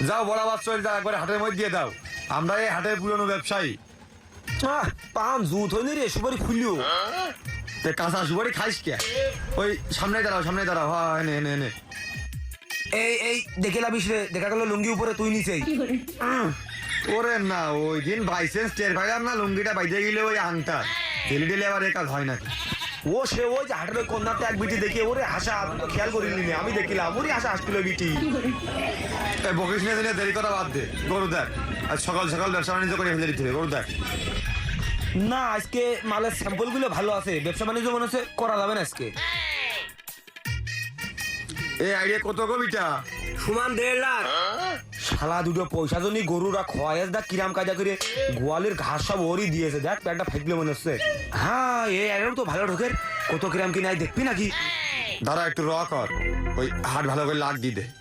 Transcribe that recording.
যাও বরাবর চলে যাও, একবারে হাটের মধ্যে দিয়ে দাও। আমরা এই হাটের পুরনো ব্যবসায়ী। পান জুত হয়নি রে, সুপারি খুলিও। কাঁচা সুপারি খাইস কে? ওই সামনে দাঁড়াও, সামনে দাঁড়াও। হ্যাঁ, এনে এনে এনে। এই দেখে লাভিস রে, দেখা গেল লুঙ্গি উপরে তুই নিচেই। ওরে না, ওই দিন বাইসেন্স টের পাইলাম না, লুঙ্গিটা বাইতে গেলে ওই আংটা ডেলি ডেলি আবার এ কাজ হয় নাকি? ও সে ওই যে হাটের কন্যাতে এক বিটি দেখে ওরে হাসা, খেয়াল করিনি নে, আমি দেখিলাম ওরে হাসা আসছিল বিটি। বকিস নিয়ে দিলে দেরি করা বাদ দে। গরু দেখ, আজ সকাল সকাল ব্যবসা বাণিজ্য করে ফেলে দিতে হবে। গরু দেখ। না আজকে মালের স্যাম্পল গুলো ভালো আছে, ব্যবসা বাণিজ্য মনে হচ্ছে করা যাবে না আজকে। এই আইডিয়া কত কবিটা? সমান 1.5 লাখ। শালা দুটো পয়সা জন্য গরুরা খোয়াইস দা কিরাম কাজা করে গোয়ালের ঘাস সব ওরই দিয়েছে, দেখ প্যান্টটা ফেকলে মনে হচ্ছে। হ্যাঁ এই আইডিয়া তো ভালো ঢোকের, কত কিরাম কিনে দেখবি নাকি? দাঁড়া একটু র কর, ওই হাট ভালো করে লাগ দিয়ে দে।